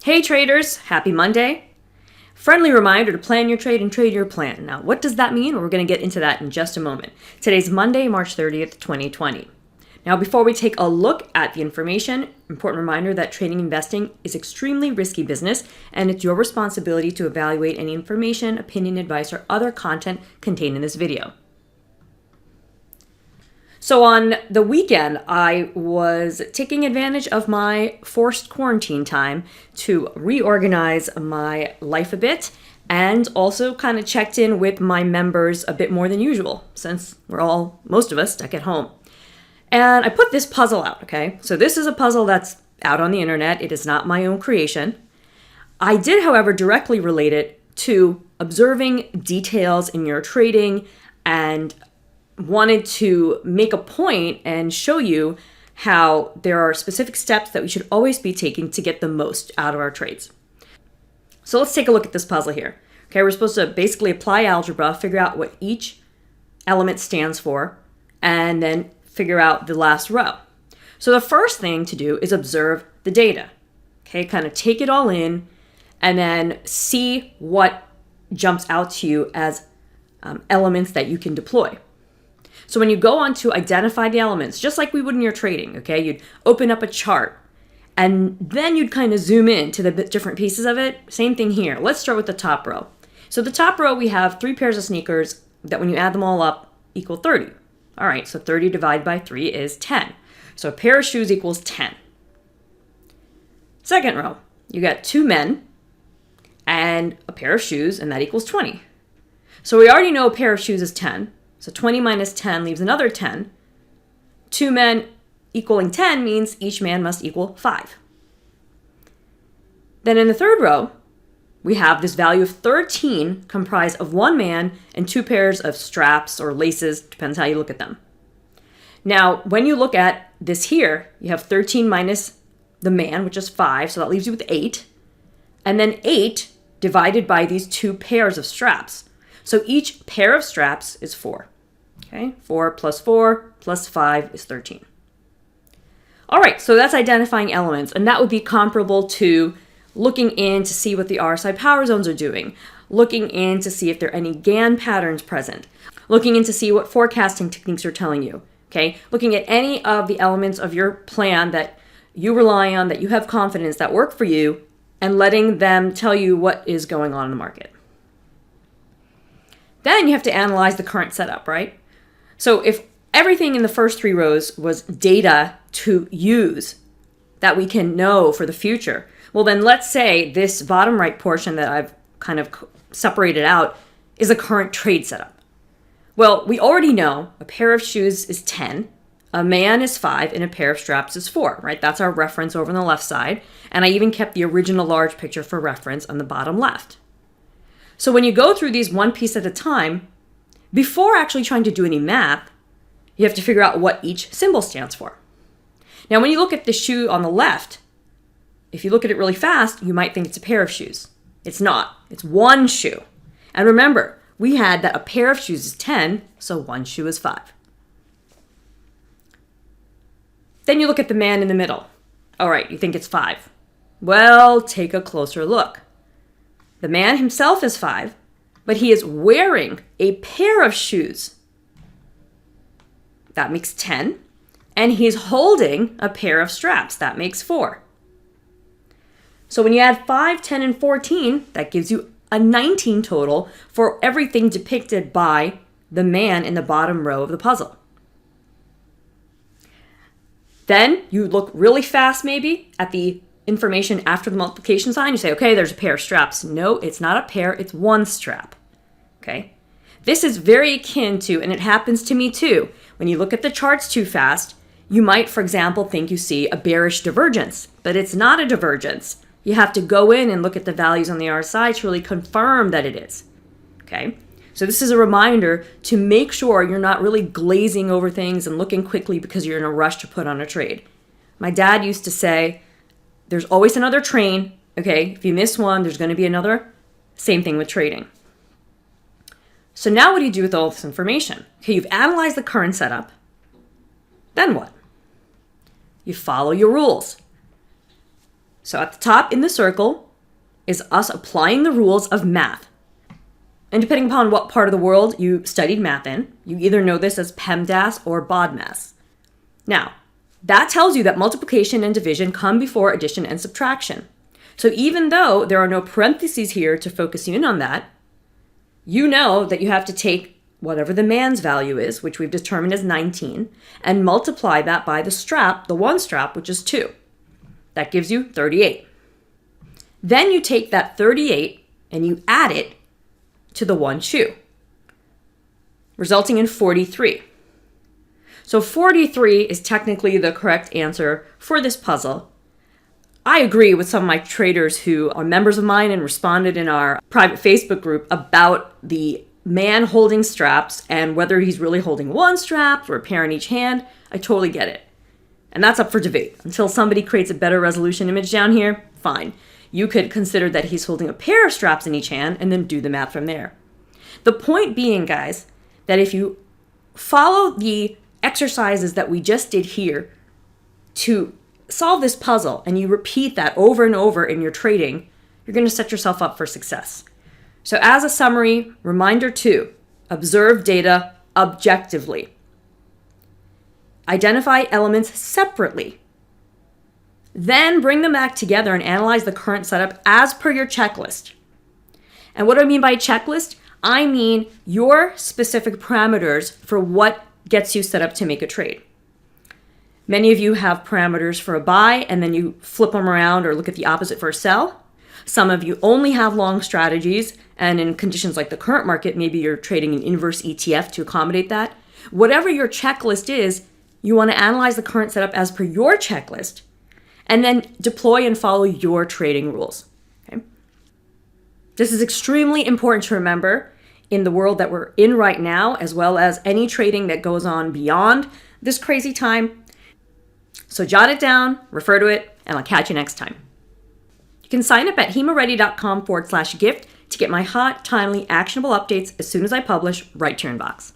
Hey traders, happy Monday. Friendly reminder to plan your trade and trade your plan. Now, what does that mean? Well, we're going to get into that in just a moment. Today's Monday, March 30th, 2020. Now, before we take a look at the information, important reminder that trading and investing is extremely risky business, and it's your responsibility to evaluate any information, opinion, advice, or other content contained in this video. So on the weekend, I was taking advantage of my forced quarantine time to reorganize my life a bit and also kind of checked in with my members a bit more than usual since most of us, stuck at home. And I put this puzzle out, okay? So this is a puzzle that's out on the internet. It is not my own creation. I did, however, directly relate it to observing details in your trading and wanted to make a point and show you how there are specific steps that we should always be taking to get the most out of our trades. So let's take a look at this puzzle here. Okay, we're supposed to basically apply algebra, figure out what each element stands for, and then figure out the last row. So the first thing to do is observe the data. Okay, kind of take it all in and then see what jumps out to you as elements that you can deploy. So when you go on to identify the elements, just like we would in your trading, okay, you'd open up a chart and then you'd kind of zoom in to the different pieces of it. Same thing here. Let's start with the top row. So the top row, we have 3 pairs of sneakers that when you add them all up equal 30. All right, so 30 divided by 3 is 10. So a pair of shoes equals 10. Second row, you got 2 men and a pair of shoes, and that equals 20. So we already know a pair of shoes is 10. So 20 minus 10 leaves another 10. 2 men equaling 10 means each man must equal 5. Then in the third row, we have this value of 13 comprised of 1 man and 2 pairs of straps or laces, depends how you look at them. Now, when you look at this here, you have 13 minus the man, which is 5, so that leaves you with 8. And then 8 divided by these 2 pairs of straps. So each pair of straps is 4. Okay, 4 plus 4 plus 5 is 13. All right, so that's identifying elements, and that would be comparable to looking in to see what the RSI power zones are doing, looking in to see if there are any Gann patterns present, looking in to see what forecasting techniques are telling you, okay? Looking at any of the elements of your plan that you rely on, that you have confidence that work for you, and letting them tell you what is going on in the market. Then you have to analyze the current setup, right? So if everything in the first 3 rows was data to use that we can know for the future, well then let's say this bottom right portion that I've kind of separated out is a current trade setup. Well, we already know a pair of shoes is 10, a man is 5, and a pair of straps is 4, right? That's our reference over on the left side. And I even kept the original large picture for reference on the bottom left. So when you go through these one piece at a time, before actually trying to do any math, you have to figure out what each symbol stands for. Now, when you look at the shoe on the left, if you look at it really fast, you might think it's a pair of shoes. It's not. It's 1 shoe. And remember, we had that a pair of shoes is 10, so 1 shoe is 5. Then you look at the man in the middle. All right, you think it's 5. Well, take a closer look. The man himself is 5, but he is wearing a pair of shoes. That makes 10. And he's holding a pair of straps. That makes 4. So when you add 5, 10, and 14, that gives you a 19 total for everything depicted by the man in the bottom row of the puzzle. Then you look really fast maybe at the information after the multiplication sign. You say, okay, there's a pair of straps. No, it's not a pair, it's 1 strap. Okay? This is very akin to, and it happens to me too, when you look at the charts too fast, you might, for example, think you see a bearish divergence, but it's not a divergence. You have to go in and look at the values on the RSI to really confirm that it is. Okay? So this is a reminder to make sure you're not really glazing over things and looking quickly because you're in a rush to put on a trade. My dad used to say, there's always another train, okay? If you miss one, there's going to be another. Same thing with trading. So now what do you do with all this information? Okay, you've analyzed the current setup. Then what? You follow your rules. So at the top in the circle is us applying the rules of math. And depending upon what part of the world you studied math in, you either know this as PEMDAS or BODMAS. Now, that tells you that multiplication and division come before addition and subtraction. So even though there are no parentheses here to focus you in on that, you know that you have to take whatever the man's value is, which we've determined as 19, and multiply that by the strap, the one strap, which is 2. That gives you 38. Then you take that 38 and you add it to the one shoe, resulting in 43. So 43 is technically the correct answer for this puzzle. I agree with some of my traders who are members of mine and responded in our private Facebook group about the man holding straps and whether he's really holding one strap or a pair in each hand. I totally get it. And that's up for debate. Until somebody creates a better resolution image down here, fine. You could consider that he's holding a pair of straps in each hand and then do the math from there. The point being, guys, that if you follow the exercises that we just did here to solve this puzzle and you repeat that over and over in your trading, you're going to set yourself up for success. So as a summary, reminder 2, observe data objectively. Identify elements separately. Then bring them back together and analyze the current setup as per your checklist. And what do I mean by checklist? I mean your specific parameters for what gets you set up to make a trade. Many of you have parameters for a buy and then you flip them around or look at the opposite for a sell. Some of you only have long strategies, and in conditions like the current market, maybe you're trading an inverse ETF to accommodate that. Whatever your checklist is, you want to analyze the current setup as per your checklist and then deploy and follow your trading rules. Okay? This is extremely important to remember in the world that we're in right now, as well as any trading that goes on beyond this crazy time. So jot it down, refer to it, and I'll catch you next time. You can sign up at HEMAready.com/gift to get my hot, timely, actionable updates as soon as I publish right to your inbox.